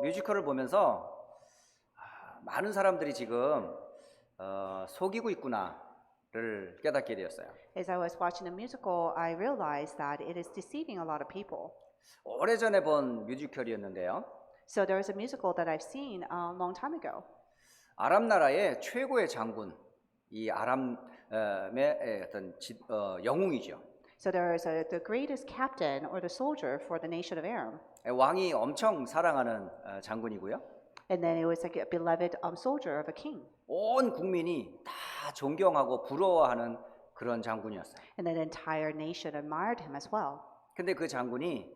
뮤지컬을 보면서 많은 사람들이 지금 속이고 있구나를 깨닫게 되었어요. As I was watching the musical, I realized that it is deceiving a lot of people. 오래전에 본 뮤지컬이었는데요. So there is a musical that I've seen a long time ago. 아람 나라의 최고의 장군, 이 아람의 어떤 영웅이죠. So there is the greatest captain or the soldier for the nation of Aram. 왕이 엄청 사랑하는 장군이고요. And then it was like a beloved soldier of a king. 온 국민이 다 존경하고 부러워하는 그런 장군이었어요. And then the entire nation admired him as well. 근데 그 장군이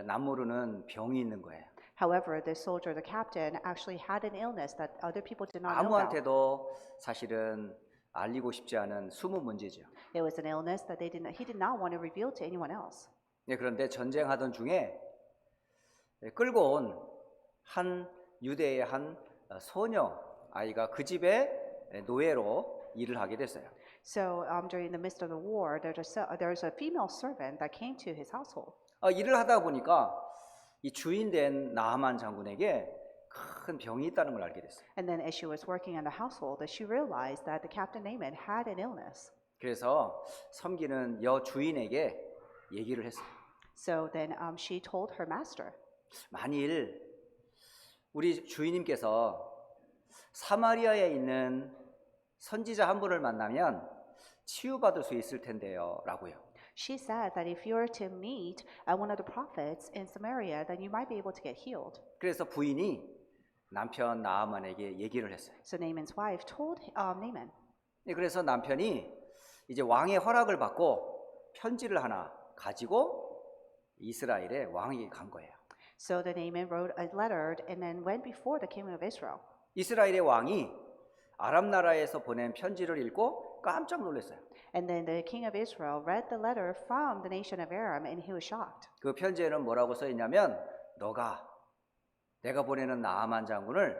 남모르는 병이 있는 거예요. However, the soldier, the captain, actually had an illness that other people did not know about. 아무한테도 사실은 알리고 싶지 않은 숨은 문제죠. It was an illness that he did not want to reveal to anyone else. 네, 그런데 전쟁하던 중에 끌고 온 한 유대의 한 소녀 아이가 그 집에 노예로 일을 하게 됐어요. So during the midst of the war, there's a female servant that came to his household. 일을 하다 보니까 이 주인 된 나하만 장군에게 큰 병이 있다는 걸 알게 됐어요. And then as she was working in the household, she realized that the Captain Naaman had an illness. 그래서 섬기는 여 주인에게 얘기를 했어요. So then she told her master, 만일 우리 주인님께서 사마리아에 있는 선지자 한 분을 만나면 치유받을 수 있을 텐데요 라고요. she said that if you were to meet one of the prophets in Samaria, then you might be able to get healed. 그래서 부인이 남편 나아만에게 얘기를 했어요. So Naaman's wife told Naaman. 네, 그래서 남편이 이제 왕의 허락을 받고 편지를 하나 가지고 이스라엘의 왕에게 간 거예요. So then Naaman wrote a letter and then went before the king of Israel. 이스라엘의 왕이 아람 나라에서 보낸 편지를 읽고 깜짝 놀랐어요. And then the king of Israel read the letter from the nation of Aram and he was shocked. 그 편지에는 뭐라고 써 있냐면 내가 보내는 나아만 장군을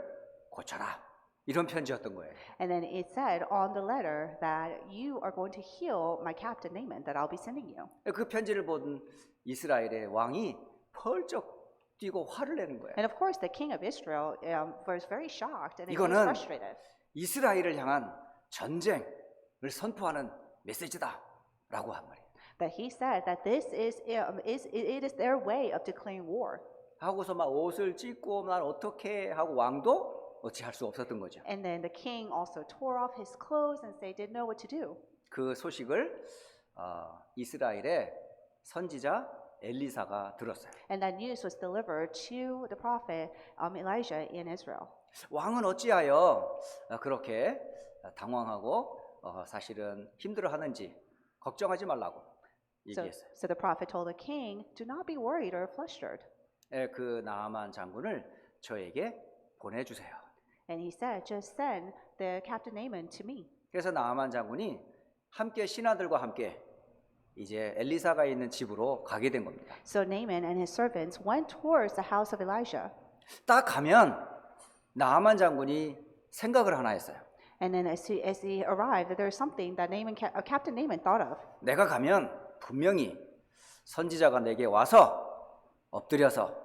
고쳐라. 이런 편지였던 거예요. And then it said on the letter that you are going to heal my captain Naaman that I'll be sending you. 그 편지를 본 이스라엘의 왕이 펄쩍 뛰고 화를 내는 거예요. And of course the king of Israel was very shocked and he was 이거는 frustrated. 이스라엘을 향한 전쟁을 선포하는 메시지다라고 한 말이에요. That he said that this is their way of declaring war. 하고서 막 옷을 찢고 난 어떻게 하고 왕도 어찌할 수 없었던 거죠. And then the king also tore off his clothes and they didn't know what to do. 그 소식을 이스라엘의 선지자 엘리사가 들었어요. And that news was delivered to the prophet Elijah in Israel. 왕은 어찌하여 그렇게 당황하고 사실은 힘들어하는지 걱정하지 말라고 얘기했어요. So the prophet told the king, "Do not be worried or flustered." 그 나아만 장군을 저에게 보내주세요. And he said, "Just send the captain Naaman to me." 그래서 나아만 장군이 함께 신하들과 함께 이제 엘리사가 있는 집으로 가게 된 겁니다. So Naaman and his servants went towards the house of Elijah. 딱 가면 나아만 장군이 생각을 하나 했어요. And then as he arrived, there's something that Captain Naaman thought of. 내가 가면 분명히 선지자가 내게 와서 엎드려서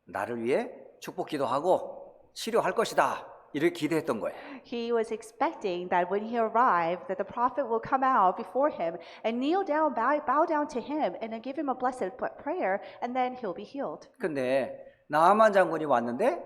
나를 위해 축복기도 하고 치료할 것이다. 이렇게 기대했던 거예요. He was expecting that when he arrived, that the prophet will come out before him and kneel down, bow down to him, and then give him a blessed prayer, and then he'll be healed. 근데 나아만 장군이 왔는데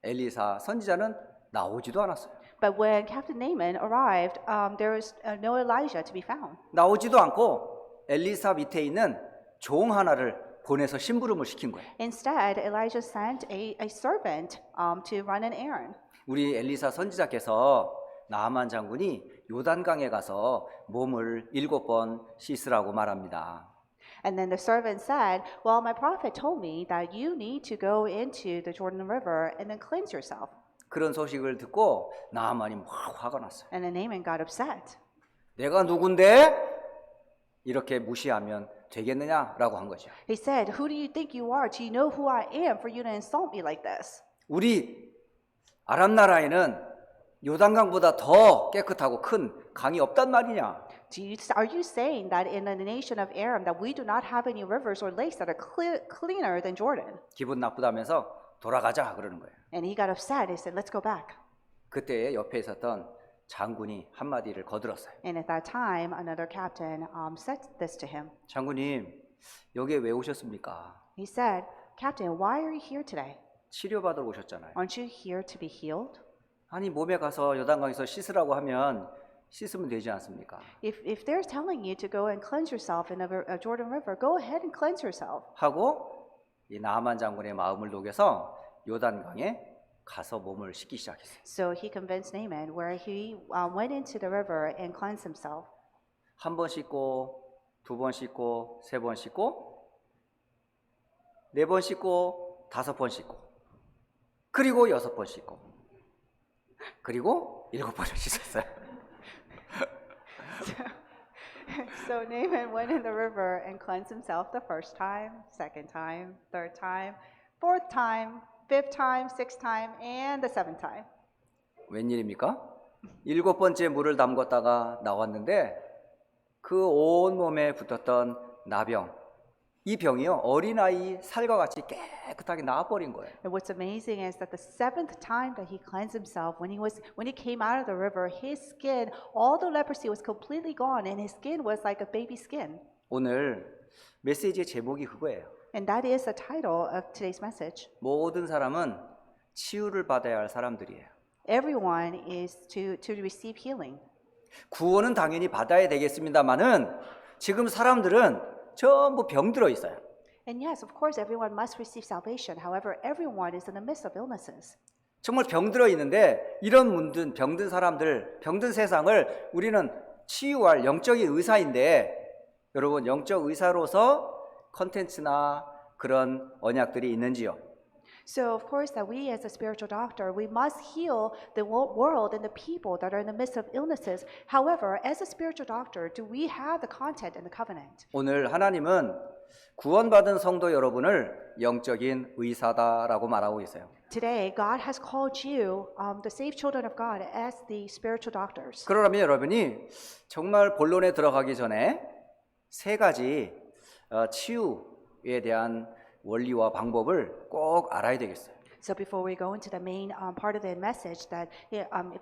엘리사 선지자는 나오지도 않았어요. But when Captain Naaman arrived, there was no Elijah to be found. 나오지도 않고 엘리사 밑에 있는 종 하나를 보내서 심부름을 시킨 거예요. Instead, Elijah sent a servant to run an errand. 우리 엘리사 선지자께서 나아만 장군이 요단강에 가서 몸을 7번 씻으라고 말합니다. And then the servant said, "Well, my prophet told me that you need to go into the Jordan River and then cleanse yourself." 그런 소식을 듣고 나아만이 막 화가 났어요. And then Naaman got upset. 내가 누군데 이렇게 무시하면 되겠느냐라고 한 거죠. He said, "Who do you think you are? Do you know who I am for you to insult me like this?" 우리 아람 나라에는 요단강보다 더 깨끗하고 큰 강이 없단 말이냐? Are you saying that in the nation of Aram that we do not have any rivers or lakes that are cleaner than Jordan? 기분 나쁘다면서 돌아가자 그러는 거예요. And he got upset. He said, let's go back. 그때 옆에 있었던 장군이 한마디를 거들었어요. And at that time, another captain said this to him. 장군님, 여기에 왜 오셨습니까? He said, Captain, why are you here today? 치료받으러 오셨잖아요. Aren't you here to be healed? 아니 몸에 가서 요단강에서 씻으라고 하면 씻으면 되지 않습니까? If they're telling you to go and cleanse yourself in a Jordan River, go ahead and cleanse yourself. 하고 이 나아만 장군의 마음을 녹여서 요단강에 가서 몸을 씻기 시작했어요. So he convinced Naaman where he went into the river and cleansed himself. 한 번 씻고 두 번 씻고 세 번 씻고 네 번 씻고 다섯 번 씻고 그리고 여섯 번 씻고 그리고 일곱 번을 씻었어요. So Naaman went in the river and cleansed himself the first time, second time, third time, fourth time, fifth time, sixth time, and the seventh time. 웬일입니까? 일곱 번째 물을 담궜다가 나왔는데 그 온 몸에 붙었던 나병, 이 병이요 어린아이 살과 같이 깨끗하게 나와버린 거예요. And what's amazing is that the seventh time that he cleansed himself, when he came out of the river, his skin, all the leprosy was completely gone, and his skin was like a baby skin. 오늘 메시지의 제목이 그거예요. And that is the title of today's message. 모든 사람은 치유를 받아야 할 사람들이에요. Everyone is to receive healing. 구원은 당연히 받아야 되겠습니다만은 지금 사람들은 전부 병들어 있어요. And yes, of course, everyone must receive salvation. However, everyone is in the midst of illnesses. 정말 병들어 있는데 이런 병든 사람들, 병든 세상을 우리는 치유할 영적인 의사인데 여러분 영적 의사로서 컨텐츠나 그런 언약들이 있는지요? So, of course, that we as a spiritual doctor, we must heal the world and the people that are in the midst of illnesses. However, as a spiritual doctor, do we have the content and the covenant? 오늘 하나님은 구원받은 성도 여러분을 영적인 의사다라고 말하고 있어요. Today, God has called you, the saved children of God, as the spiritual doctors. 그러려면 여러분이 정말 본론에 들어가기 전에 세 가지 치유에 대한 원리와 방법을 꼭 알아야 되겠어요. So before we go into the main part of the message, that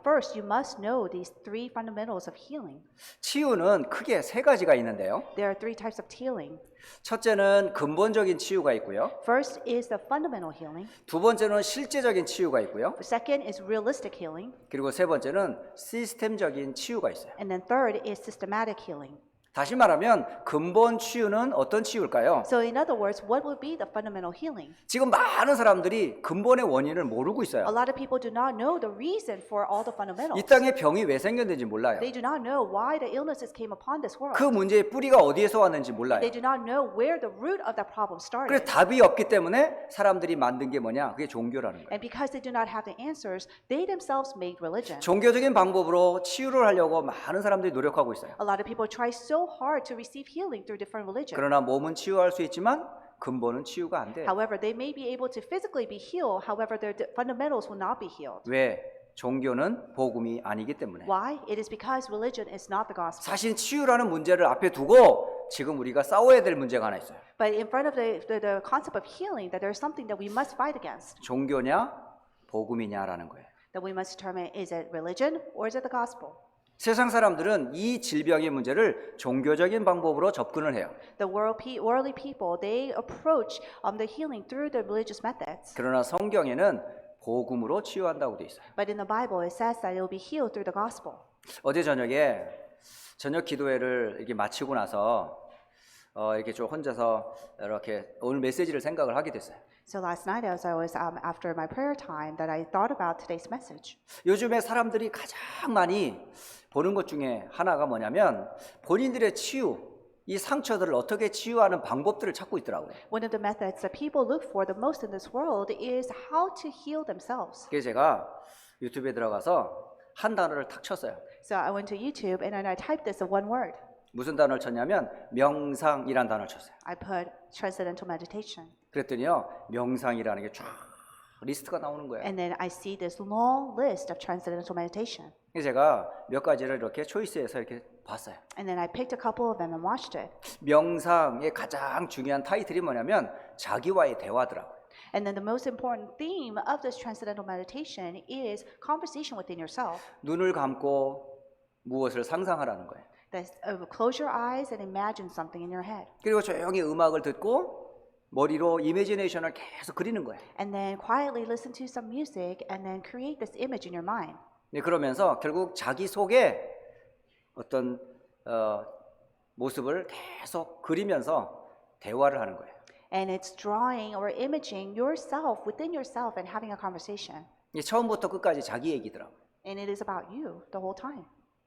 first you must know these three fundamentals of healing. 치유는 크게 세 가지가 있는데요. There are three types of healing. 첫째는 근본적인 치유가 있고요. First is the fundamental healing. 두 번째는 실제적인 치유가 있고요. Second is realistic healing. 그리고 세 번째는 시스템적인 치유가 있어요. And then third is systematic healing. 다시 말하면 근본 치유는 어떤 치유일까요? So in other words, what would be the fundamental healing? 지금 많은 사람들이 근본의 원인을 모르고 A 있어요. lot of people do not know the reason for all the fundamentals. 이 땅에 병이 왜 생겼는지 몰라요. They do not know why the illnesses came upon this world. 그 문제의 뿌리가 어디에서 왔는지 몰라요. They do not know where the root of that problem started. 그래서 답이 없기 때문에 사람들이 만든 게 뭐냐? 그게 종교라는 거예요. And because they do not have the answers, they themselves made religion. 종교적인 방법으로 치유를 하려고 많은 사람들이 노력하고 있어요. A lot of people try so hard to receive healing through different religions. 그러나 몸은 치유할 수 있지만 근본은 치유가 안 돼요. However, they may be able to physically be healed. However, their fundamentals will not be healed. 왜? 종교는 복음이 아니기 때문에. Why? It is because religion is not the gospel. 사실 치유라는 문제를 앞에 두고 지금 우리가 싸워야 될 문제가 하나 있어요. But in front of the concept of healing, that there is something that we must fight against. 종교냐 복음이냐라는 거예요. That we must determine, is it religion or is it the gospel? 세상 사람들은 이 질병의 문제를 종교적인 방법으로 접근을 해요. The worldly people, they approach the healing through the religious methods. 그러나 성경에는 복음으로 치유한다고 돼 있어요. But in the Bible, it says that it will be healed through the gospel. 어제 저녁에 저녁 기도회를 이렇게 마치고 나서 이렇게 좀 혼자서 이렇게 오늘 메시지를 생각을 하게 됐어요. So last night, as I was after my prayer time, that I thought about today's message. 요즘에 사람들이 가장 많이 보는 것 중에 하나가 뭐냐면 본인들의 치유, 이 상처들을 어떻게 치유하는 방법들을 찾고 있더라고요. One of the methods that people look for the most in this world is how to heal themselves. 그래서 제가 유튜브에 들어가서 한 단어를 탁 쳤어요. So I went to YouTube and then I typed this in one word. 무슨 단어를 쳤냐면 명상이란 단어를 쳤어요. I put transcendental meditation. 그랬더니요 명상이라는 게 쫙 리스트가 나오는 거예요. And then I see this long list of transcendental meditation. 그래서 제가 몇 가지를 이렇게 초이스해서 이렇게 봤어요. And then I picked a couple of them and watched it. 명상의 가장 중요한 타이틀이 뭐냐면 자기와의 대화더라고요. And then the most important theme of this transcendental meditation is conversation within yourself. 눈을 감고 무엇을 상상하라는 거예요. That close your eyes and imagine something in your head. 그리고 조용히 음악을 듣고 머리로 이미지네이션을 계속 그리는 거예요. And then quietly listen to some music and then create this image in your mind. 네, 그러면서 결국 자기 속에 어떤 모습을 계속 그리면서 대화를 하는 거예요. And it's drawing or imaging yourself within yourself and having a conversation. 이게 처음부터 끝까지 자기 얘기더라고요. And it is about you the whole time.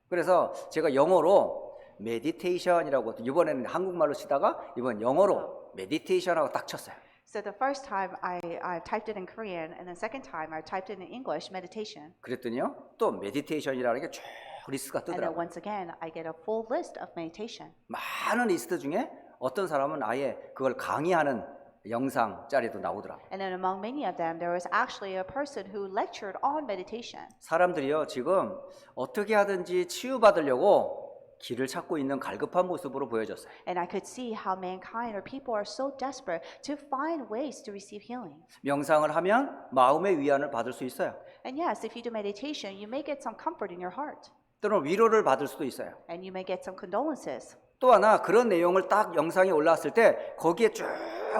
그래서 제가 영어로 메디테이션이라고 이번에는 한국말로 치다가 이번 영어로 메디테이션하고 딱 쳤어요. So the first time I typed it in Korean, and the second time I typed it in English, meditation. 그랬더니요, 또 메디테이션이라는 게 쭉 리스트가 And then 뜨더라고요. once again, I get a full list of meditation. 많은 리스트 중에 어떤 사람은 아예 그걸 강의하는 영상 짤에도 나오더라고요. And then among many of them, there was actually a person who lectured on meditation. 사람들이요, 지금 어떻게 하든지 치유받으려고 길을 찾고 있는 갈급한 모습으로 보여졌어요. And I could see how mankind or people are so desperate to find ways to receive healing. 명상을 하면 마음의 위안을 받을 수 있어요. And yes, if you do meditation, you may get some comfort in your heart. 또는 위로를 받을 수도 있어요. And you may get some condolences. 또 하나 그런 내용을 딱 영상에 올라왔을 때 거기에 쭉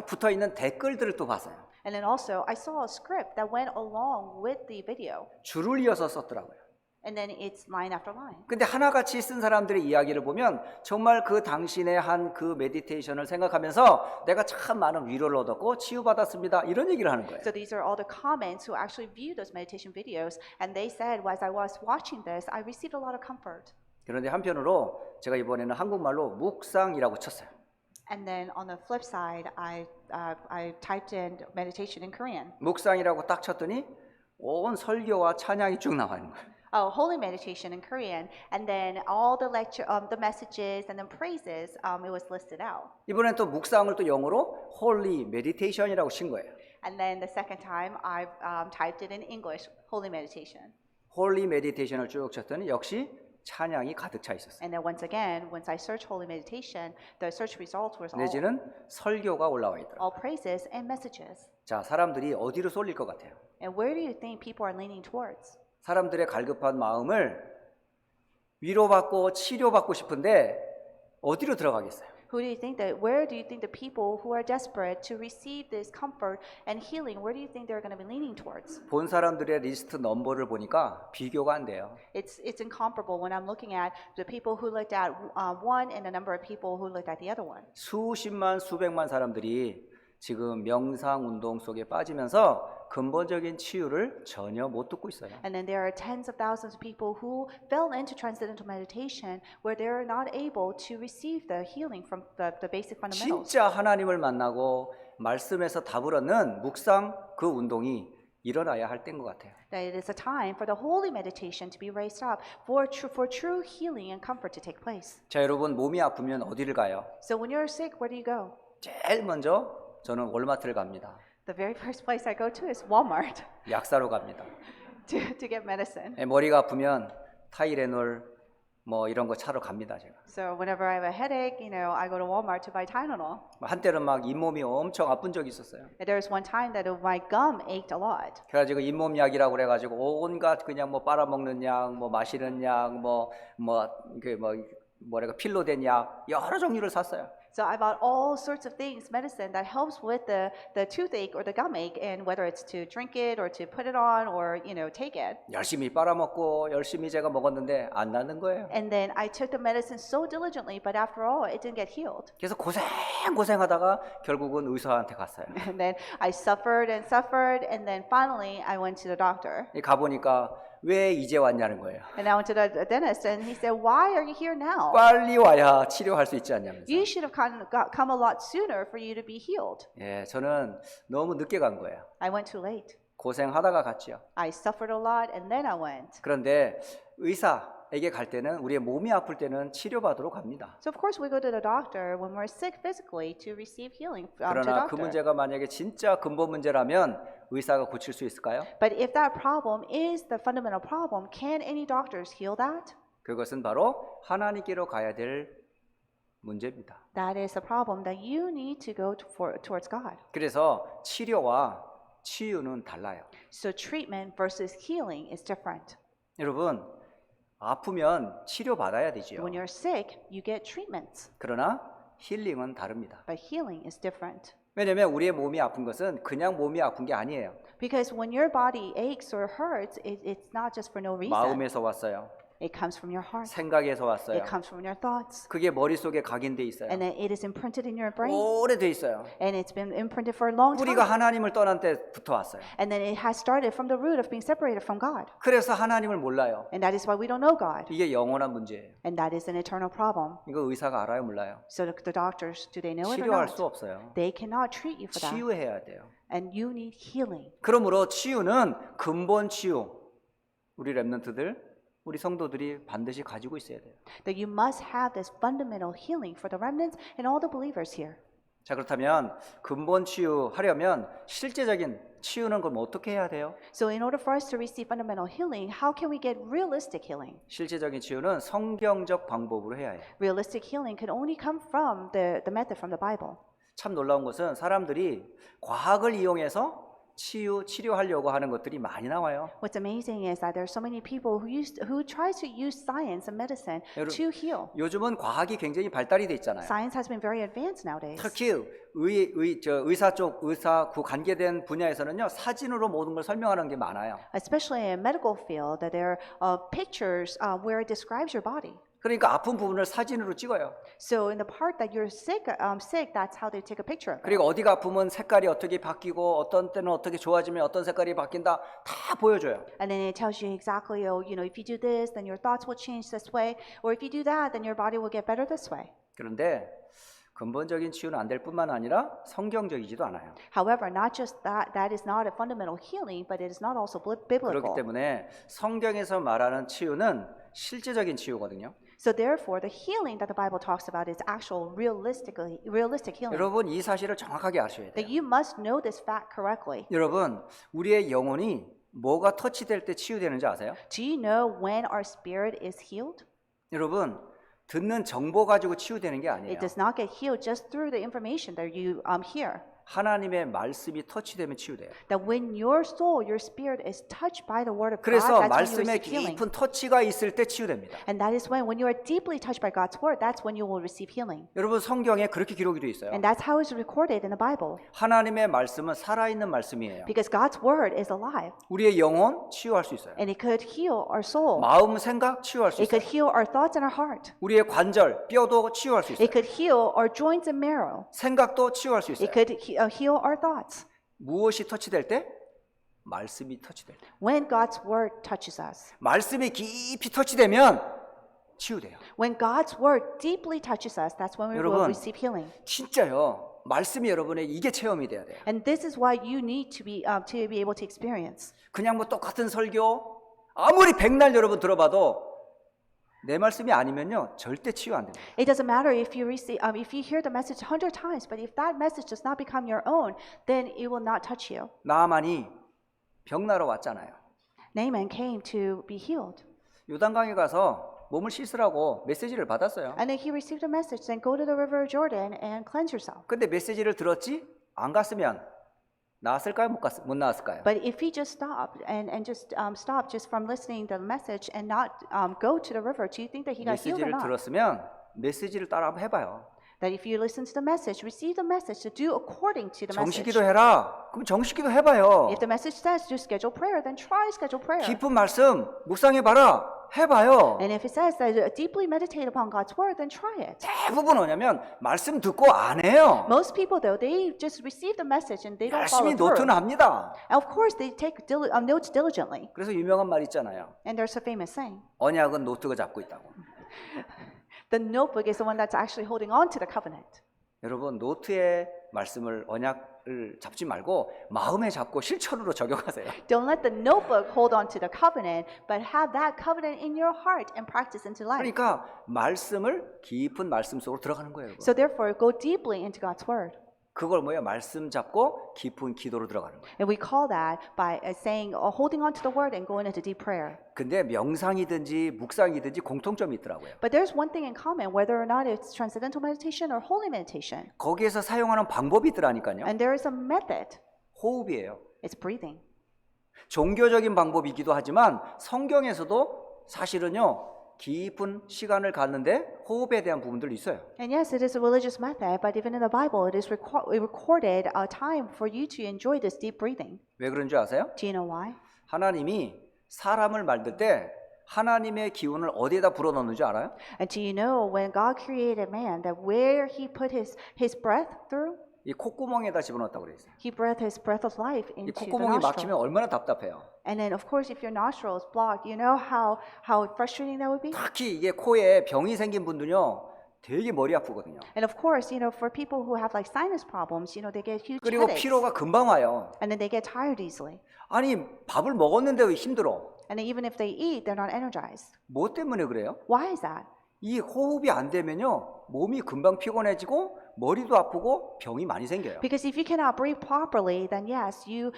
붙어 있는 댓글들을 또 봤어요. And then also, I saw a script that went along with the video. 줄을 이어서 썼더라고요. And then it's line after line. 근데 하나같이 쓴 사람들의 이야기를 보면 정말 그 당신의 한 그 메디테이션을 생각하면서 내가 참 많은 위로를 얻었고 치유받았습니다. 이런 얘기를 하는 거예요. So these are all the comments who actually viewed those meditation videos, and they said, as I was watching this, I received a lot of comfort. 그런데 한편으로 제가 이번에는 한국말로 묵상이라고 쳤어요. And then on the flip side, I typed in meditation in Korean. 묵상이라고 딱 쳤더니 온 설교와 찬양이 쭉 나와요. Oh, holy meditation in Korean, and then all the lecture, the messages, and then praises, it was listed out. 이번엔 또 묵상을 또 영어로 Holy Meditation이라고 친 거예요. And then the second time, I typed it in English, holy meditation. Holy Meditation을 쭉 쳤더니 역시 찬양이 가득 차 있었어요. And then once again, once I searched holy meditation, the search results was 내지는 설교가 올라와 있더라고요. all praises and messages. 자, 사람들이 어디로 쏠릴 것 같아요? And where do you think people are leaning towards? 사람들의 갈급한 마음을 위로받고 치료받고 싶은데 어디로 들어가겠어요? Who do you think that? Where do you think the people who are desperate to receive this comfort and healing? Where do you think they're going to be leaning towards? 본 사람들의 리스트 넘버를 보니까 비교가 안 돼요. It's incomparable when I'm looking at the people who looked at one and the number of people who looked at the other one. 수십만 수백만 사람들이 지금 명상 운동 속에 빠지면서 근본적인 치유를 전혀 못 듣고 있어요. And then there are tens of thousands of people who fell into transcendental meditation where they're not able to receive the healing from the basic fundamentals. 진짜 하나님을 만나고 말씀에서 답을 얻는 묵상 그 운동이 일어나야 할 때인 것 같아요. That it is a time for the holy meditation to be raised up for true healing and comfort to take place. 자, 여러분 몸이 아프면 어디를 가요? So when you're sick, where do you go? 제일 먼저 저는 월마트를 갑니다. The very first place I go to is Walmart 약 사러 갑니다. to get medicine. 머리가 아프면 타이레놀 뭐 이런 거 차러 갑니다, 제가. So whenever I have a headache, I go to Walmart to buy Tylenol. 한때는 막 잇몸이 엄청 아픈 적이 있었어요. And there was one time that my gum ached a lot. 그래가지고 잇몸 약이라고 그래가지고 온갖 그냥 뭐 빨아먹는 약, 뭐 마시는 약, 뭐랄까 필로 된 약 여러 종류를 샀어요. So I bought all sorts of things, medicine that helps with the toothache or the gum ache, and whether it's to drink it or to put it on or take it. 열심히 빨아먹고 열심히 제가 먹었는데 안 낫는 거예요. And then I took the medicine so diligently, but after all, it didn't get healed. 그래서 고생하다가 결국은 의사한테 갔어요. And then I suffered and suffered, and then finally I went to the doctor. 가보니까 왜 이제 왔냐는 거예요. And I went to the dentist, and he said, "Why are you here now? 빨리 와야 치료할 수 있지 않냐면서. You should have come a lot sooner for you to be healed." 예, 저는 너무 늦게 간 거예요. I went too late. 고생하다가 갔죠. I suffered a lot, and then I went. 그런데 의사에게 갈 때는 우리의 몸이 아플 때는 치료받으러 갑니다. So of course we go to the doctor when we're sick physically to receive healing to 그러나 그 doctor. 문제가 만약에 진짜 근본 문제라면 의사가 고칠 수 있을까요? But if that problem is the fundamental problem, can any doctors heal that? 그것은 바로 하나님께로 가야 될 문제입니다. That is the problem that you need to go towards God. 그래서 치료와 치유는 달라요. So treatment versus healing is different. 여러분, 아프면 치료받아야 되지요. When you're sick, you get treatments, 그러나 힐링은 다릅니다. but healing is different. 왜냐하면 우리의 몸이 아픈 것은 그냥 몸이 아픈 게 아니에요. Because when your body aches or hurts, it's not just for no reason. 마음에서 왔어요. It comes from your heart. 생각에서 왔어요. It comes from your thoughts. 그게 머릿속에 각인돼 있어요. And then it is imprinted in your brain. 오래돼 있어요. And it's been imprinted for a long 우리가 time. 하나님을 떠난 때부터 왔어요. And then it has started from the root of being separated from God. 그래서 하나님을 몰라요. And that is why we don't know God. 이게 영원한 문제예요. And that is an eternal problem. 이거 의사가 알아요, 몰라요? So the doctors, do they know it or 치료할 수 not? 없어요. They cannot treat you for that. 치유해야 돼요. And you need healing. 그러므로 치유는 근본 치유. 우리 렘넌트들, 우리 성도들이 반드시 가지고 있어야 돼요. That you must have this fundamental healing for the remnants and all the believers here. 자, 그렇다면 근본 치유하려면 실제적인 치유는 그럼 어떻게 해야 돼요? So in order for us to receive fundamental healing, how can we get realistic healing? 실제적인 치유는 성경적 방법으로 해야 해요. Realistic healing can only come from the method from the Bible. 참 놀라운 것은 사람들이 과학을 이용해서 치료하려고 하는 것들이 많이 나와요. What's amazing is that there are so many people who try to use science and medicine 여러분, to heal. 요즘은 과학이 굉장히 발달이 돼 있잖아요. Science has been very advanced nowadays. 특히 의사 쪽 의사 그 관계된 분야에서는요 사진으로 모든 걸 설명하는 게 많아요. Especially in medical field, that there are pictures where it describes your body. 그러니까 아픈 부분을 사진으로 찍어요. So in the part that you're sick, that's how they take a picture of it. 그리고 어디가 아프면 색깔이 어떻게 바뀌고 어떤 때는 어떻게 좋아지면 어떤 색깔이 바뀐다 다 보여줘요. And then it tells you exactly, if you do this, then your thoughts will change this way, or if you do that, then your body will get better this way. 그런데 근본적인 치유는 안 될 뿐만 아니라 성경적이지도 않아요. However, not just that is not a fundamental healing, but it is not also biblical. 그렇기 때문에 성경에서 말하는 치유는 실제적인 치유거든요. So therefore, the healing that the Bible talks about is actual realistic healing. 여러분 이 사실을 정확하게 아셔야 돼요. That you must know this fact correctly. 여러분 우리의 영혼이 뭐가 터치될 때 치유되는지 아세요? Do you know when our spirit is healed? 여러분 듣는 정보 가지고 치유되는 게 아니에요. It does not get healed just through the information that you hear. 하나님의 말씀이 터치되면 치유돼요. That when your soul, your spirit is touched by the word of God, 그래서 that's when you 말씀에 receive healing. 깊은 터치가 있을 때 치유됩니다. And that is when you are deeply touched by God's word, that's when you will receive healing. 여러분 성경에 그렇게 기록이 되어 있어요. And that's how it's recorded in the Bible. 하나님의 말씀은 살아있는 말씀이에요. Because God's word is alive. 우리의 영혼 치유할 수 있어요. And it could heal our soul. 마음 생각 치유할 수 It 있어요. could heal our thoughts and our heart. 우리의 관절 뼈도 치유할 수 있어요. It could heal our joints and marrow. 생각도 치유할 수 있어요. It could heal our thoughts. 무엇이 터치될 때? 말씀이 터치될 때. When God's word touches us. 말씀이 깊이 터치되면 치유돼요. When God's word deeply touches us, that's when we will 여러분, receive healing. 진짜요. 말씀이 여러분의 이게 체험이 돼야 돼요. And this is what you need to be able to experience. 그냥 뭐 똑같은 설교 아무리 백날 여러분 들어봐도 내 말씀이 아니면요 절대 치유 안 됩니다. It doesn't matter if you hear the message 100 times, but if that message does not become your own, then it will not touch you. 나아만이 병나러 왔잖아요. Naaman came to be healed. 요단강에 가서 몸을 씻으라고 메시지를 받았어요. And then he received a message, then go to the river Jordan and cleanse yourself. 근데 메시지를 들었지 안 갔으면 나았을까요? 못 나았을까요? But if he just stopped and just stopped just from listening to the message and not go to the river, do you think that he got healed or 메시지를 not? 들었으면 메시지를 따라 한번 해봐요. That if you listen to the message, receive the message to do according to the message. 정식기도 해라. 그럼 정식기도 해봐요. If the message says do schedule prayer, then try schedule prayer. 깊은 말씀 묵상해봐라. 해봐요. And if it says that deeply meditate upon God's word, then try it. 대부분 뭐냐면 말씀 듣고 안 해요. Most people, though, they just receive the message and they don't follow 열심히 through. 노트는 합니다. And of course, they take notes diligently. 그래서 유명한 말 있잖아요. And there's a famous saying, 언약은 노트가 잡고 있다고. the notebook is the one that's actually holding on to the covenant. 여러분 노트의 말씀을 언약을 잡지 말고 마음에 잡고 실천으로 적용하세요. Don't let the notebook hold on to the covenant, but have that covenant in your heart and practice into life. 그러니까 말씀을 깊은 말씀 속으로 들어가는 거예요. 여러분. So therefore, go deeply into God's word. 그걸 뭐예요? 말씀 잡고 깊은 기도로 들어가는 거예요. And we call that by saying, holding on to the word and going into deep prayer. 근데 명상이든지 묵상이든지 공통점이 있더라고요. But there's one thing in common, whether or not it's transcendental meditation or holy meditation. 거기에서 사용하는 방법이 있더라니까요. And there is a method. 호흡이에요. It's breathing. 종교적인 방법이기도 하지만 성경에서도 사실은요 깊은 시간을 갖는데 호흡에 대한 부분들이 있어요. And yes, it is a religious method, but even in the Bible, it is recorded a time for you to enjoy this deep breathing. 왜 그런 줄 아세요? Do you know why? 하나님이 사람을 만들 때 하나님의 기운을 어디에다 불어넣는 줄 알아요? And do you know when God created man, that where He put His breath through, 이 콧구멍에다 집어넣었다고 그랬어요. He breathed His breath of life 이 into the 콧구멍이 nostril. 막히면 얼마나 답답해요. And then, of course, if your nostril is blocked, you know how frustrating that would be. 특히 이게 코에 병이 생긴 분들은요 되게 머리 아프거든요. And of course, you know, for people who have like sinus problems, you know, they get huge 그리고 headaches, 피로가 금방 와요. and then they get tired easily. 아니 밥을 먹었는데 왜 힘들어? And then even if they eat, they're not energized. 뭐 때문에 그래요? Why is that? 이 호흡이 안 되면요 몸이 금방 피곤해지고 머리도 아프고 병이 많이 생겨요. Because if you cannot breathe properly, then yes, you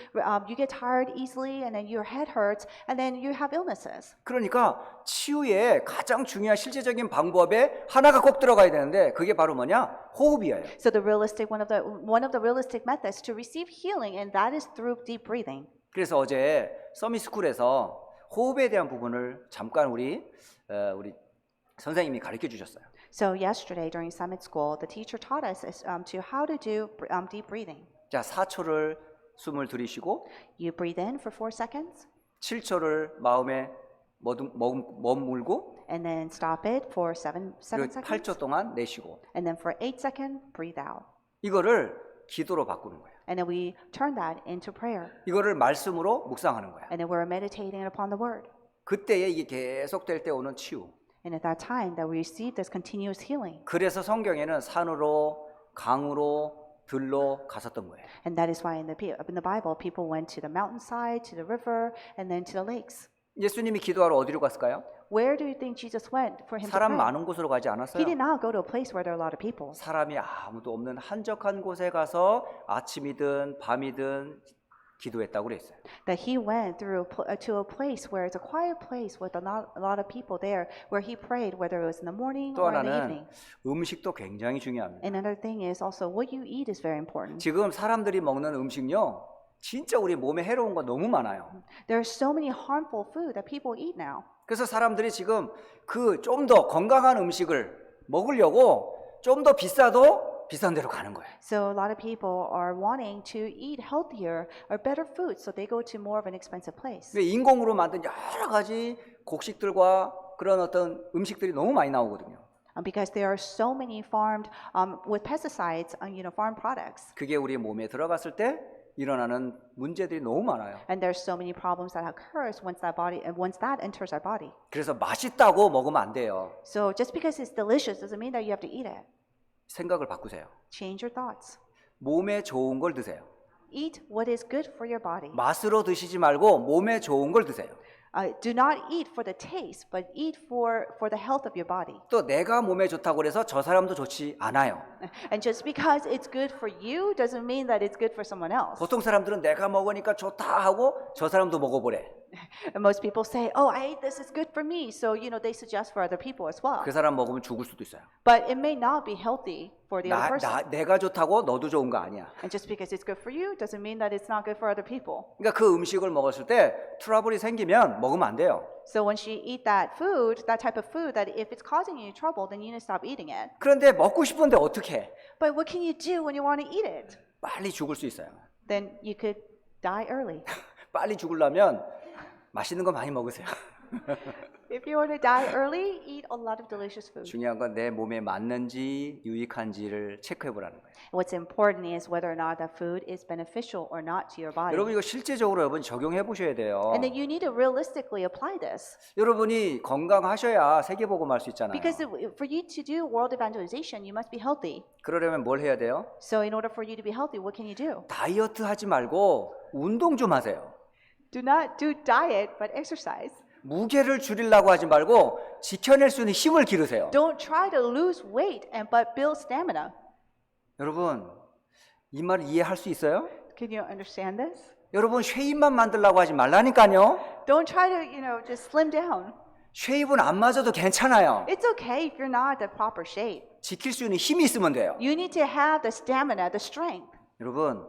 get tired easily, and then your head hurts, and then you have illnesses. 그러니까 치유의 가장 중요한 실제적인 방법에 하나가 꼭 들어가야 되는데 그게 바로 뭐냐? 호흡이에요. So one of the realistic methods to receive healing, and that is through deep breathing. 그래서 어제 서밋스쿨에서 호흡에 대한 부분을 잠깐 우리 선생님이 가르쳐 주셨어요. So yesterday during summit school, the teacher taught us to how to do deep breathing. 자, 4초를 숨을 들이쉬고 You breathe in for 4 seconds, 7초를 마음에 머물고 and then stop it for 7 그리고 seconds, 8초 동안 내쉬고 and then for 8 seconds, breathe out. 이거를 기도로 바꾸는 거예요. And then we turn that into prayer. 이거를 말씀으로 묵상하는 거야. And then we're meditating upon the word. 그때에 이게 계속될 때 오는 치유. And at that time that we receive this continuous healing. 그래서 성경에는 산으로 강으로 들로 갔었던 거예요. And that is why in the Bible, people went to the mountainside, to the river, and then to the lakes. 예수님이 기도하러 어디로 갔을까요? Where do you think Jesus went for him to 사람 pray? 많은 곳으로 가지 He 않았어요. did not go to a place where there are a lot of people. 사람이 아무도 없는 한적한 곳에 가서 아침이든 밤이든 기도했다고 그랬어요. That he went to a place where it's a quiet place with a lot of people there, where he prayed, whether it was in the morning 또 or in the 하나는 evening. 음식도 굉장히 중요합니다. Another thing is also what you eat is very important. 지금 사람들이 먹는 음식요, 진짜 우리 몸에 해로운 거 너무 많아요. There are so many harmful food that people eat now. 그래서 사람들이 지금 그 좀 더 건강한 음식을 먹으려고 좀 더 비싸도 비싼 데로 가는 거예요. So a lot of people are wanting to eat healthier or better food, so they go to more of an expensive place. 인공으로 만든 여러 가지 곡식들과 그런 어떤 음식들이 너무 많이 나오거든요. Because there are so many farmed with pesticides, farm products, 그게 우리 몸에 들어갔을 때 일어나는 문제들이 너무 많아요. and there's so many problems that occurs once that enters our body. 그래서 맛있다고 먹으면 안 돼요. So just because it's delicious doesn't mean that you have to eat it. 생각을 바꾸세요. Change your thoughts. 몸에 좋은 걸 드세요. Eat what is good for your body. 맛으로 드시지 말고 몸에 좋은 걸 드세요. Do not eat for the taste, but eat for the health of your body. 또 내가 몸에 좋다고 해서 저 사람도 좋지 않아요. And just because it's good for you doesn't mean that it's good for someone else. 보통 사람들은 내가 먹으니까 좋다 하고 저 사람도 먹어보래. And most people say, "Oh, I ate this; it's good for me." So they suggest for other people as well. 그 사람 먹으면 죽을 수도 있어요. But it may not be healthy for the other person. 내가 좋다고 너도 좋은 거 아니야. And just because it's good for you doesn't mean that it's not good for other people. 그러니까 그 음식을 먹었을 때 트러블이 생기면 먹으면 안 돼요. So once you eat that type of food, that if it's causing you trouble, then you need to stop eating it. 그런데 먹고 싶은데 어떻게? But what can you do when you want to eat it? 빨리 죽을 수 있어요. Then you could die early. 빨리 죽으려면 맛있는 거 많이 먹으세요. If you want to die early, eat a lot of delicious food. 중요한 건 내 몸에 맞는지 유익한지를 체크해 보라는 거예요. What's important is whether or not that food is beneficial or not to your body. 여러분 이거 실제적으로 여러분 적용해 보셔야 돼요. And then you need to realistically apply this. 여러분이 건강하셔야 세계복음할 수 있잖아요. Because for you to do world evangelization, you must be healthy. 그러려면 뭘 해야 돼요? So in order for you to be healthy, what can you do? 다이어트 하지 말고 운동 좀 하세요. Do not do diet, but exercise. 무게를 줄이려고 하지 말고 지켜낼 수 있는 힘을 기르세요. Don't try to lose weight, but build stamina. 여러분 이 말 이해할 수 있어요? Can you understand this? 여러분 쉐입만 만들려고 하지 말라니까요. Don't try to, just slim down. 쉐입은 안 맞아도 괜찮아요. It's okay if you're not the proper shape. 지킬 수 있는 힘이 있으면 돼요. You need to have the stamina, the strength. 여러분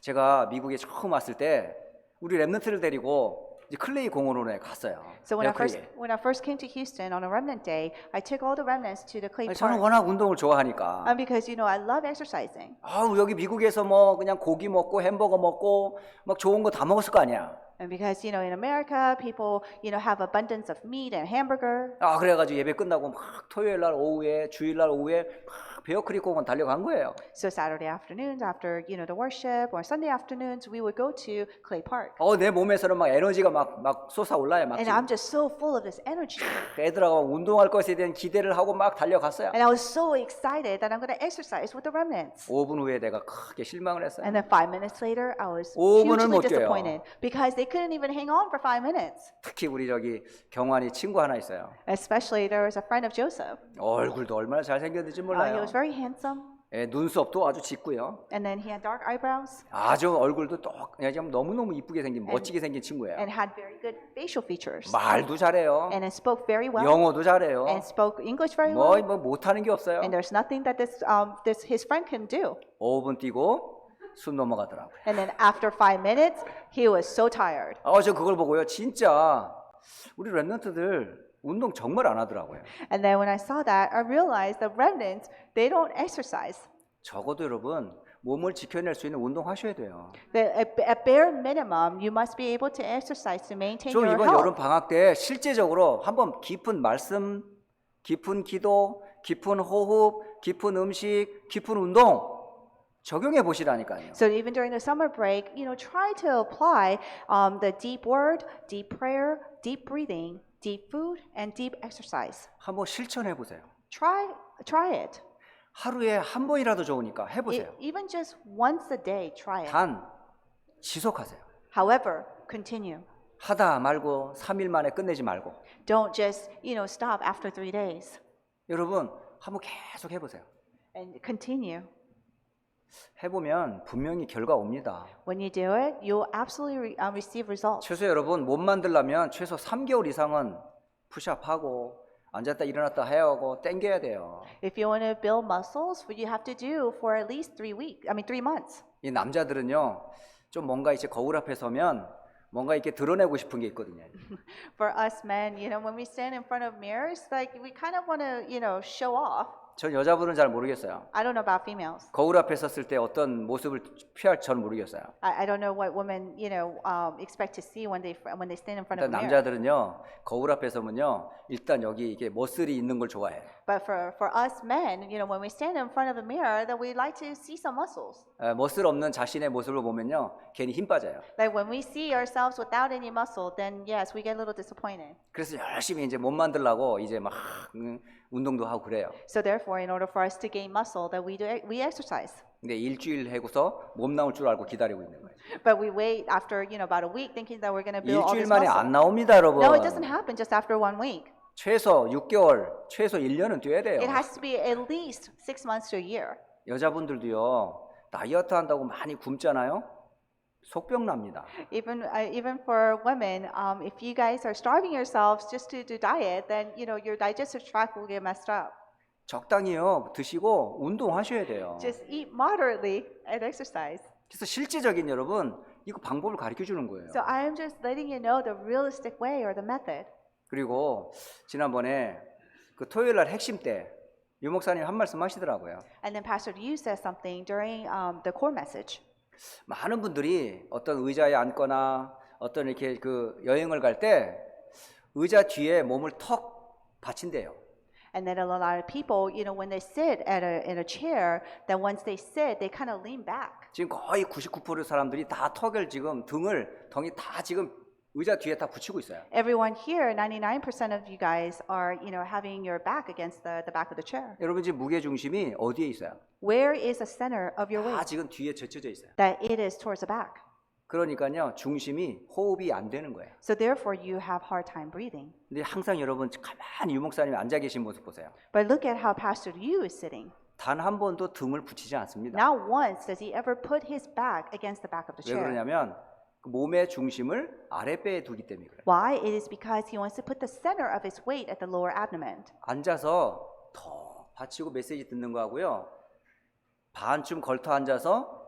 제가 미국에 처음 왔을 때 우리 랩런트를 데리고 이제 클레이 공원으로 갔어요. So 베어클리에. when I first came to Houston on a remnant day, I took all the remnants to the Clay 아니, 저는 Park. 워낙 운동을 좋아하니까. Because I love exercising. 아우 여기 미국에서 뭐 그냥 고기 먹고 햄버거 먹고 막 좋은 거 다 먹었을 거 아니야. And because in America, people have abundance of meat and hamburger. 아 그래가지고 예배 끝나고 막 토요일 날 오후에 주일 날 오후에 막 베어크릭 공원 달려간 거예요. So Saturday afternoons after the worship, or Sunday afternoons, we would go to Clay Park. 내 몸에서는 막 에너지가 막 솟아올라요. 막 And I'm just so full of this energy. 애들하고 운동할 것에 대한 기대를 하고 막 달려갔어요. And I was so excited that I'm going to exercise with the remnants. 5분 후에 내가 크게 실망을 했어요. And then 5 minutes later, I was 5분을 hugely 못 뛰어요. disappointed because they couldn't even hang on for 5 minutes. 특히 우리 저기 경환이 친구 하나 있어요. Especially there was a friend of Joseph. 얼굴도 얼마나 잘생겼는지 He 몰라요. was very handsome. 예, 눈썹도 아주 짙고요. And then he had dark eyebrows 아주 얼굴도 그냥 너무너무 이쁘게 생긴 멋지게 생긴 친구예요. and had very good facial features. 말도 잘해요. And spoke very well. 영어도 잘해요. And spoke English very 뭐 well. 못하는 게 없어요. And there's nothing that his friend can do. 5분 뛰고 숨 넘어가더라고요. And then after 5 minutes, he was so tired. 저 그걸 보고요. 진짜 우리 랩런트들 운동 정말 안 하더라고요. And then when I saw that, I realized the remnants, they don't exercise. 적어도 여러분 몸을 지켜낼 수 있는 운동 하셔야 돼요. At bare minimum, you must be able to exercise to maintain 좀 your 이번 여름 health. 방학 때 실제적으로 한번 깊은 말씀, 깊은 기도, 깊은 호흡, 깊은 음식, 깊은 운동 적용해 보시라니까요. So even during the summer break, try to apply the deep word, deep prayer, deep breathing, deep food, and deep exercise. 한번 실천해 보세요. Try it. 하루에 한 번이라도 좋으니까 해보세요. Even just once a day, try it. 단 지속하세요. However, continue. 하다 말고 3일 만에 끝내지 말고. Don't just, stop after 3 days. 여러분 한번 계속 해보세요. And continue. 해보면 분명히 결과 옵니다. When you do it, you'll absolutely receive results. 최소 여러분 몸 만들려면 최소 3개월 이상은 푸시업하고 앉았다 일어났다 해야 하고 땡겨야 돼요. If you want to build muscles, what you have to do for at least 3 months. 이 남자들은요 좀 뭔가 이제 거울 앞에 서면 뭔가 이렇게 드러내고 싶은 게 있거든요. For us men, when we stand in front of mirrors, like we kind of want to, show off. 전 여자분은 잘 모르겠어요. I don't know about females. 거울 앞에 섰을 때 어떤 모습을 취할지 저는 모르겠어요. I don't know what women, expect to see when they stand in front of 일단 a mirror. 남자들은요 거울 앞에 서면요 일단 여기 이게 머슬이 있는 걸 좋아해요. But for us men, when we stand in front of a mirror, that we like to see some muscles. 머슬 없는 자신의 모습을 보면요 괜히 힘 빠져요. Like when we see ourselves without any muscle, then yes, we get a little disappointed. 그래서 열심히 이제 몸 만들려고 이제 막 운동도 하고 그래요. So therefore, in order for us to gain muscle, that we exercise. 근데 일주일 하고서 몸 나올 줄 알고 기다리고 있는 거예요. But we wait after about a week, thinking that we're going to build all 일주일 this 만에 muscle. 안 나옵니다, 여러분. No, it doesn't happen just after 1 week. 최소 6개월, 최소 1년은 뛰어야 돼요. It has to be at least 6 months to a year. 여자분들도요. 다이어트 한다고 많이 굶잖아요. 속병 납니다. Even for women, if you guys are starving yourselves just to do diet, then your digestive tract will get messed up. 적당히요 드시고 운동하셔야 돼요. Just eat moderately and exercise. 그래서 실제적인 여러분 이거 방법을 가르쳐 주는 거예요. So I am just letting you know the realistic way or the method. 그리고 지난번에 그 토요일 날 핵심 때 유 목사님 한 말씀 하시더라고요. And then Pastor Yu said something during the core message. 많은 분들이 어떤 의자에 앉거나 어떤 이렇게 그 여행을 갈 때 의자 뒤에 몸을 턱 받친대요. And then a lot of people, when they sit in a chair, then once they sit, they kind of lean back. 지금 거의 99% 사람들이 다 턱을 지금 덩이 다 지금 의자 뒤에 다 붙이고 있어요. Everyone here, 99% of you guys are, having your back against the back of the chair. 여러분 지금 무게 중심이 어디에 있어요? Where is the center of your 다 weight? 지금 뒤에 젖혀져 있어요. That it is towards the back. 그러니까요 중심이 호흡이 안 되는 거예요. So therefore, you have hard time breathing. 근데 항상 여러분 가만히 유 목사님이 앉아 계신 모습 보세요. But look at how Pastor Yu is sitting. 단 한 번도 등을 붙이지 않습니다. Not once does he ever put his back against the back of the 왜 chair. 그러냐면 그 몸의 중심을 아랫배에 두기 때문에 그래요. Why? It is because he wants to put the center of his weight at the lower abdomen. 앉아서 더 받치고 메시지 듣는 거 하고요. 반쯤 걸터 앉아서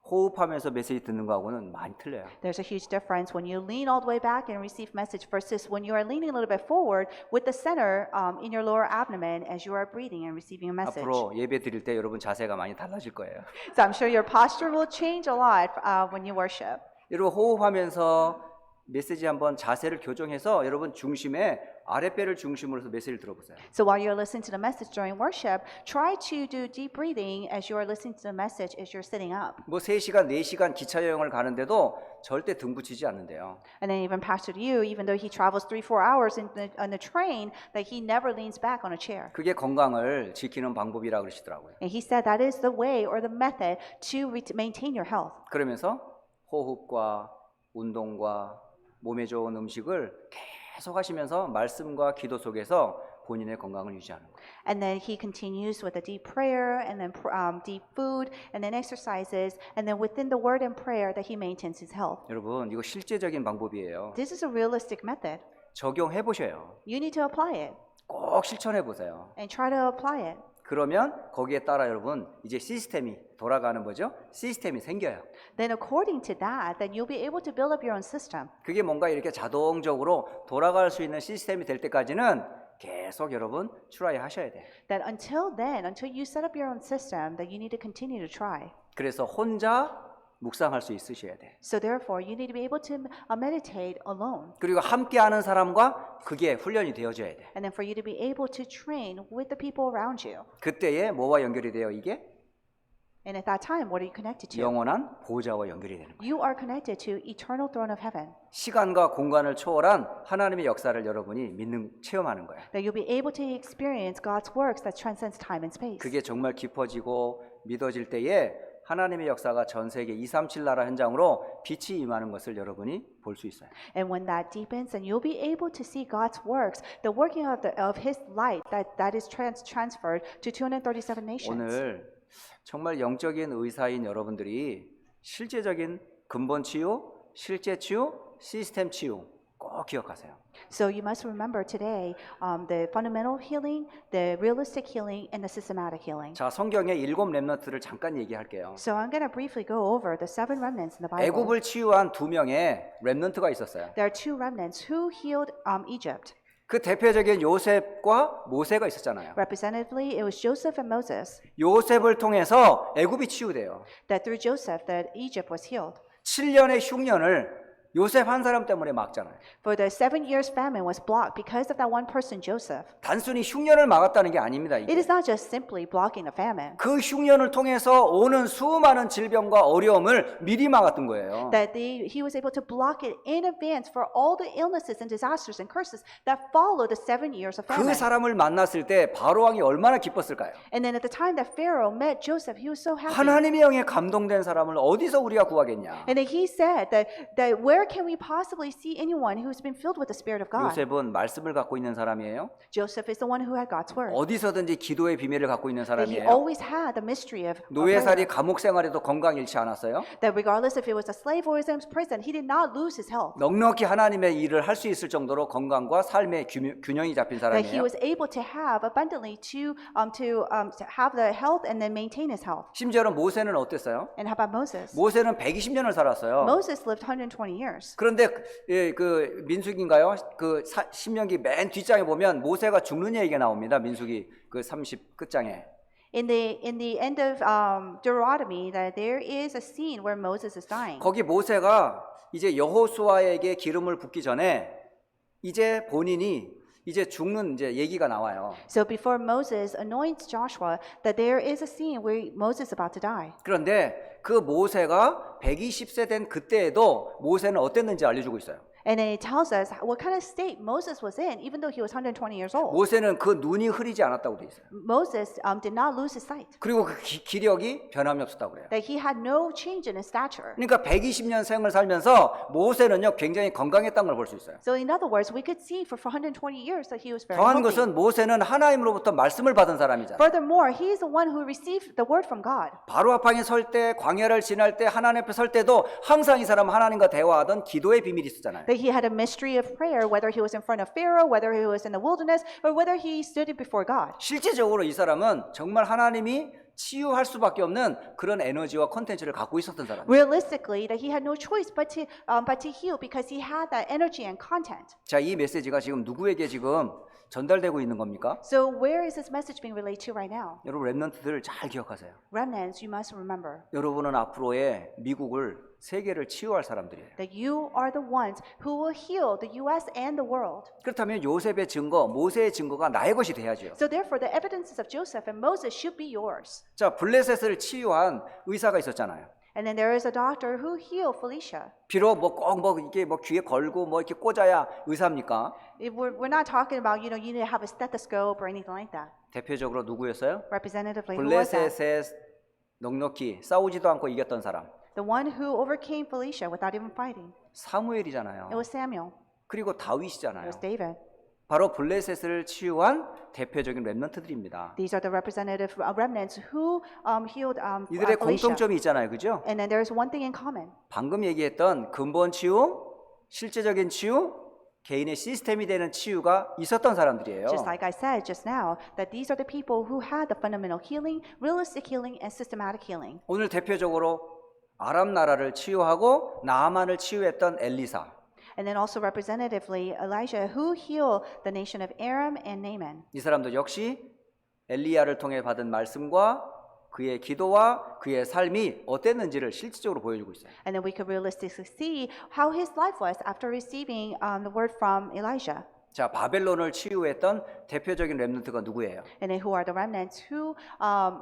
호흡하면서 메시지 듣는 거하고는 많이 틀려요. There's a huge difference when you lean all the way back and receive message versus when you are leaning a little bit forward with the center in your lower abdomen as you are breathing and receiving a message. 앞으로 예배 드릴 때 여러분 자세가 많이 달라질 거예요. So I'm sure your posture will change a lot when you worship. 여러분 호흡하면서 메시지 한번 자세를 교정해서 여러분 중심에 아랫배를 중심으로 해서 메시지를 들어보세요. So while you're listening to the message during worship, try to do deep breathing as you are listening to the message as you're sitting up. 뭐 3시간, 4시간 기차 여행을 가는데도 절대 등 붙이지 않는데요. And then even Pastor Yu, even though he travels 3-4 hours on the train, that he never leans back on a chair. 그게 건강을 지키는 방법이라고 그러시더라고요. And he said that is the way or the method to maintain your health. 그러면서 호흡과 운동과 몸에 좋은 음식을 계속 하시면서 말씀과 기도 속에서 본인의 건강을 유지하는 거예요. And then he continues with a deep prayer and then deep food and then exercises and then within the word and prayer that he maintains his health. 여러분 이거 실제적인 방법이에요. This is a realistic method. 적용해 보셔요. You need to apply it 꼭 실천해 보세요. and try to apply it. 그러면 거기에 따라 여러분 이제 시스템이 돌아가는 거죠. 시스템이 생겨요. Then according to that, then you'll be able to build up your own system. 그게 뭔가 이렇게 자동적으로 돌아갈 수 있는 시스템이 될 때까지는 계속 여러분 트라이 하셔야 돼요. That until then, until you set up your own system, that you need to continue to try. 그래서 혼자 묵상할 수 있으셔야 돼. So therefore, you need to be able to meditate alone. 그리고 함께하는 사람과 그게 훈련이 되어져야 돼. And then for you to be able to train with the people around you. 그때에 뭐와 연결이 돼요? 이게 And at that time, what are you connected to? 영원한 보좌와 연결이 되는 거예요. You are connected to eternal throne of heaven. 시간과 공간을 초월한 하나님의 역사를 여러분이 체험하는 거예요. That you'll be able to experience God's works that transcends time and space. 그게 정말 깊어지고 믿어질 때에 하나님의 역사가 전 세계 237 나라 현장으로 빛이 임하는 것을 여러분이 볼 수 있어요. And when that deepens, then you'll be able to see God's works, the working of His light that is transferred to 237 nations. 오늘 정말 영적인 의사인 여러분들이 실제적인 근본 치유, 실제 치유, 시스템 치유 꼭 기억하세요. So you must remember today the fundamental healing, the realistic healing, and the systematic healing. 자, 성경의 7 렘넌트를 잠깐 얘기할게요. So I'm going to briefly go over the 7 remnants in the Bible. 애굽을 치유한 2명의 렘넌트가 있었어요. There are 2 remnants who healed Egypt. 그 대표적인 요셉과 모세가 있었잖아요. Representatively, it was Joseph and Moses. 요셉을 통해서 애굽이 치유돼요. That through Joseph, that Egypt was healed. 7년의 흉년을 요셉 한 사람 때문에 막잖아요. For the 7 years famine was blocked because of that one person, Joseph. 단순히 흉년을 막았다는 게 아닙니다. It is not just simply blocking the famine. 그 흉년을 통해서 오는 수많은 질병과 어려움을 미리 막았던 거예요. That he was able to block it in advance for all the illnesses and disasters and curses that followed the 7 years of 그 famine. 사람을 만났을 때 바로 왕이 얼마나 기뻤을까요? And then at the time that Pharaoh met Joseph, he was so happy. 하나님의 영에 감동된 사람을 어디서 우리가 구하겠냐? And then he said that where can we possibly see anyone who's been filled with the Spirit of God? 요셉은 말씀을 갖고 있는 사람이에요. Joseph is the one who had God's word. 어디서든지 기도의 비밀을 갖고 있는 That he 사람이에요. always had the mystery of 노예살이 prayer. 감옥 생활에도 건강 잃지 않았어요. That regardless if he was a slave or he was in prison, he did not lose his health. 넉넉히 하나님의 일을 할 수 있을 정도로 건강과 삶의 균형이 잡힌 That he 사람이에요. was able to have abundantly to have the health and then maintain his health. 심지어는 모세는 어땠어요? And how about Moses? 모세는 120년을 살았어요. Moses lived 120 years. 그런데 그 민수기인가요? 그 신명기 맨 뒷장에 보면 모세가 죽는 얘기가 나옵니다. 민수기 그 30 끝장에. In the end of Deuteronomy, that there is a scene where Moses is dying. 거기 모세가 이제 여호수아에게 기름을 붓기 전에 이제 본인이 이제 죽는 이제 얘기가 나와요. So before Moses anoints Joshua, that there is a scene where Moses is about to die. 그런데 그 모세가 120세 된 그때에도 모세는 어땠는지 알려주고 있어요. And then it tells us what kind of state Moses was in, even though he was 120 years old. 모세는 그 눈이 흐리지 않았다고 돼 있어요. Moses did not lose his sight. 그리고 그 기력이 변함이 없었다고 그래요. That he had no change in his stature. 그러니까 120년 생을 살면서 모세는요 굉장히 건강했다는 걸 볼 수 있어요. So in other words, we could see for 120 years that he was very 더한 healthy. 것은 모세는 하나님으로부터 말씀을 받은 사람이잖아요. Furthermore, he is the one who received the word from God. 바로 앞방에 설 때, 광야를 지날 때, 하나님 앞에 설 때도 항상 이 사람은 하나님과 대화하던 기도의 비밀이 있었잖아요. That he had a mystery of prayer, whether he was in front of Pharaoh, whether he was in the wilderness, or whether he stood before God. 실제적으로 이 사람은 정말 하나님이 치유할 수밖에 없는 그런 에너지와 컨텐츠를 갖고 있었던 사람. Realistically, that he had no choice but to heal because he had that energy and content. 자, 이 메시지가 지금 누구에게 지금 전달되고 있는 겁니까? So where is this message being relayed to right now? 여러분 렘넌트들 잘 기억하세요. Remnants, you must remember 여러분은 앞으로의 미국을 세계를 치유할 사람들이에요. that you are the ones who will heal the U.S. and the world. 그렇다면 요셉의 증거, 모세의 증거가 나의 것이 돼야죠. So therefore, the evidences of Joseph and Moses should be yours. 자, 블레셋을 치유한 의사가 있었잖아요. And then there is a doctor who healed Felicia. 비록 꼭 이게 귀에 걸고 이렇게 꽂아야 의사입니까? We're not talking about, you need to have a stethoscope or anything like that. 대표적으로 누구였어요? Representatively, who was that? 블레셋에 넉넉히 싸우지도 않고 이겼던 사람. The one who overcame Felicia without even fighting. 사무엘이잖아요. It was Samuel. 그리고 It 다윗이잖아요. was David. 바로 블레셋을 치유한 대표적인 렘넌트들입니다. These are the representative remnants who healed 이들의 Felicia. 공통점이 있잖아요. 그죠? And then there's one thing in common. 방금 얘기했던 근본 치유, 실제적인 치유, 개인의 시스템이 되는 치유가 있었던 사람들이에요. Just like I said just now, that these are the people who had the fundamental healing, realistic healing, and systematic healing. 오늘 대표적으로 아람 나라를 치유하고 나아만을 치유했던 엘리사. And then also representatively, Elijah, who healed the nation of Aram and Naaman. 이 사람도 역시 엘리야를 통해 받은 말씀과 그의 기도와 그의 삶이 어땠는지를 실질적으로 보여주고 있어요. And then we could realistically see how his life was after receiving the word from Elijah. 자, 바벨론을 치유했던 대표적인 렘넌트가 누구예요? And then who are the remnants who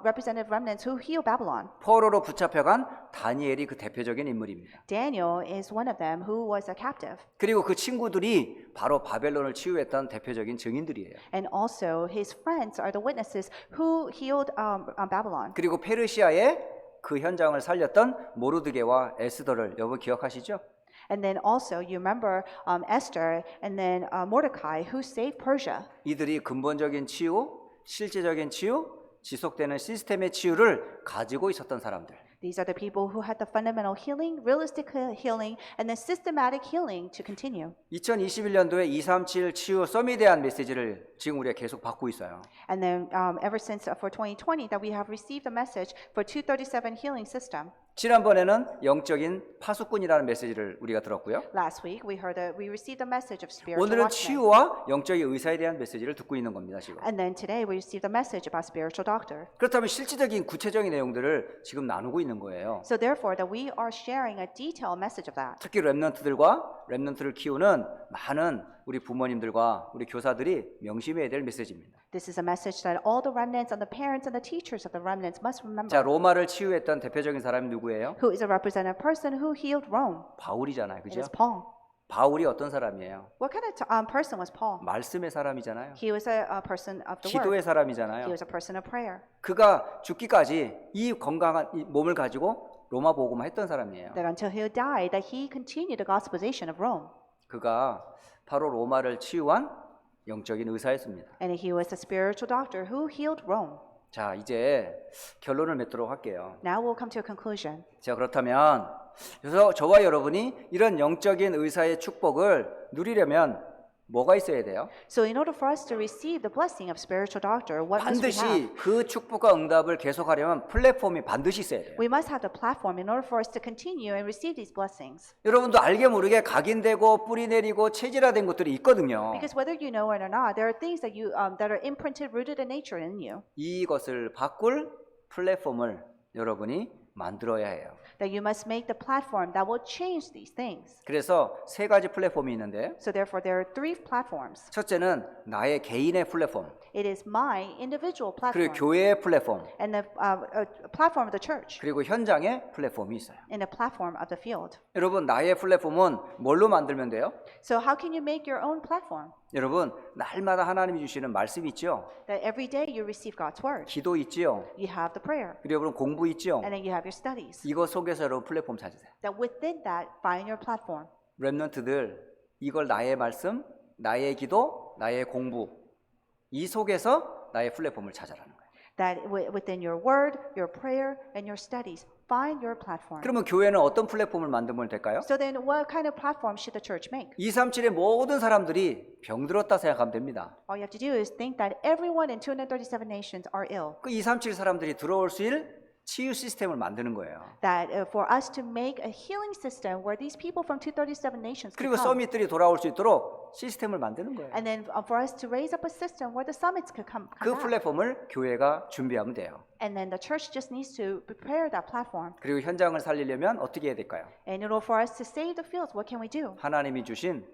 representative remnants who heal Babylon? 포로로 붙잡혀간 다니엘이 그 대표적인 인물입니다. Daniel is one of them who was a captive. 그리고 그 친구들이 바로 바벨론을 치유했던 대표적인 증인들이에요. And also his friends are the witnesses who healed Babylon. 그리고 페르시아의 그 현장을 살렸던 모르드게와 에스더를 여러분 기억하시죠? And then also you remember Esther and then Mordecai who saved Persia. 이들이 근본적인 치유, 실제적인 치유, 지속되는 시스템의 치유를 가지고 있었던 사람들. These are the people who had the fundamental healing, realistic healing, and then systematic healing to continue. 2021년도에 237 치유 썸에 대한 메시지를 지금 우리가 계속 받고 있어요. And then ever since for 2020 that we have received a message for 237 healing system. 지난번에는 영적인 파수꾼이라는 메시지를 우리가 들었고요. Last week we received a message of spiritual 오늘은 watchmen. 치유와 영적인 의사에 대한 메시지를 듣고 있는 겁니다, 지금. And then today we received a message about spiritual doctor. 그렇다면 실질적인 구체적인 내용들을 지금 나누고 있는 거예요. So therefore that we are sharing a detailed message of that. 특히 렘넌트들과 렘넌트를 키우는 많은 우리 부모님들과 우리 교사들이 명심해야 될 메시지입니다. This is a message that all the remnants and the parents and the teachers of the remnants must remember. 자, 로마를 치유했던 대표적인 사람이 누구예요? Who is a representative person who healed Rome? 바울이잖아요, It 그죠? is Paul. 바울이 어떤 사람이에요? What kind of person was Paul? 말씀의 사람이잖아요. He was a person of the 기도의 word. 사람이잖아요. He was a person of prayer. 그가 죽기까지 이 건강한 이 몸을 가지고 로마 복음을 했던 사람이에요. That until he died, that he continued the gospelization of Rome. 그가 바로 로마를 치유한 영적인 의사였습니다. And he was a spiritual doctor who healed Rome. 자, 이제 결론을 맺도록 할게요. Now we'll come to a conclusion. 자, 그렇다면 그래서 저와 여러분이 이런 영적인 의사의 축복을 누리려면 뭐가 있어야 돼요? So in order for us to receive the blessing of spiritual doctor, what must we have? 반드시 그 축복과 응답을 계속하려면 플랫폼이 반드시 있어야 돼요. We must have the platform in order for us to continue and receive these blessings. 여러분도 알게 모르게 각인되고 뿌리 내리고 체질화된 것들이 있거든요. Because whether you know it or not, there are things that that are imprinted, rooted in nature in you. 이것을 바꿀 플랫폼을 여러분이 만들어야 해요. That you must make the platform that will change these things. 그래서 세 가지 플랫폼이 있는데 So therefore, there are three platforms. 첫째는 나의 개인의 플랫폼, It is my individual 그리고 platform 교회의 플랫폼, and the platform of the church 그리고 현장의 플랫폼이 있어요. and the platform of the field. 여러분, 나의 플랫폼은 뭘로 만들면 돼요? So how can you make your own platform? 여러분, 날마다 하나님이 주시는 말씀 있죠? That every day you receive God's word. 기도 있지요? You have the prayer. 그리고 여러분 공부 있죠? And then you have your studies. 이거 속에서 여러분 플랫폼 찾으세요. That within that, find your platform. 렘넌트들, 이걸 나의 말씀, 나의 기도, 나의 공부 이 속에서 나의 플랫폼을 찾아라는 거예요. That within your word, your prayer, and your studies, Find your platform. 그러면 교회는 어떤 플랫폼을 만들면 될까요? So then what kind of platform should the church make? 237의 모든 사람들이 병들었다 생각하면 됩니다. All you have to do is think that everyone in 237 nations are ill. 그 237 사람들이 들어올 수 있는 치유 시스템을 만드는 거예요. That for us to make a healing system where these people from 237 nations can 그리고 come. 서밋들이 돌아올 수 있도록 시스템을 만드는 거예요. And then for us to raise up a system where the summits could come 그 back. 플랫폼을 교회가 준비하면 돼요. And then the church just needs to prepare that platform. 그리고 현장을 살리려면 어떻게 해야 될까요? And in order for us to save the fields, what can we do? 하나님이 주신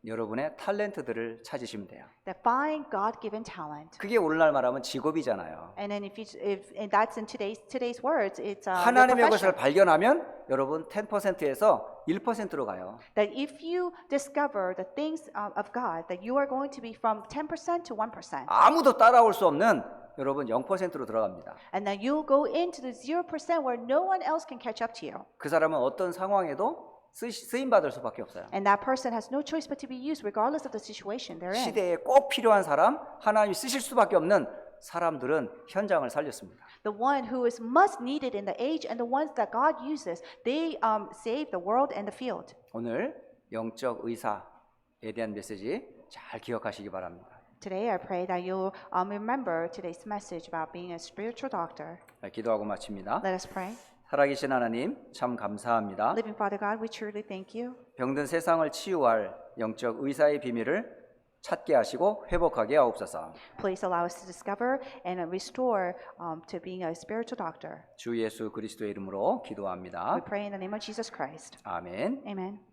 여러분의 탤런트들을 찾으시면 돼요. That find God-given talent. 그게 오늘날 말하면 직업이잖아요. And then if that's in today's words, it's your 하나님의 profession. 것을 발견하면 여러분 10%에서 1%로 가요. That if you discover the things of God, that you are going to be from 10% to 1%. 아무도 따라올 수 없는 여러분 0%로 들어갑니다. And then you'll go into the 0% where no one else can catch up to you. 그 사람은 어떤 상황에도 쓰임 받을 수밖에 없어요. And that person has no choice but to be used regardless of the situation they're in. 시대에 꼭 필요한 사람, 하나님이 쓰실 수밖에 없는 사람들은 현장을 살렸습니다. The one who is most needed in the age and the ones that God uses, they save the world and the field. 오늘 영적 의사에 대한 메시지 잘 기억하시기 바랍니다. Today I pray that you'll remember today's message about being a spiritual doctor. 기도하고 마칩니다. Let us pray. 살아계신 하나님 참 감사합니다. Living Father God, we truly thank you. 병든 세상을 치유할 영적 의사의 비밀을 찾게 하시고 회복하게 하옵소서. Please allow us to discover and restore to being a spiritual doctor. 주 예수 그리스도의 이름으로 기도합니다. We pray in the name of Jesus Christ. 아멘. Amen.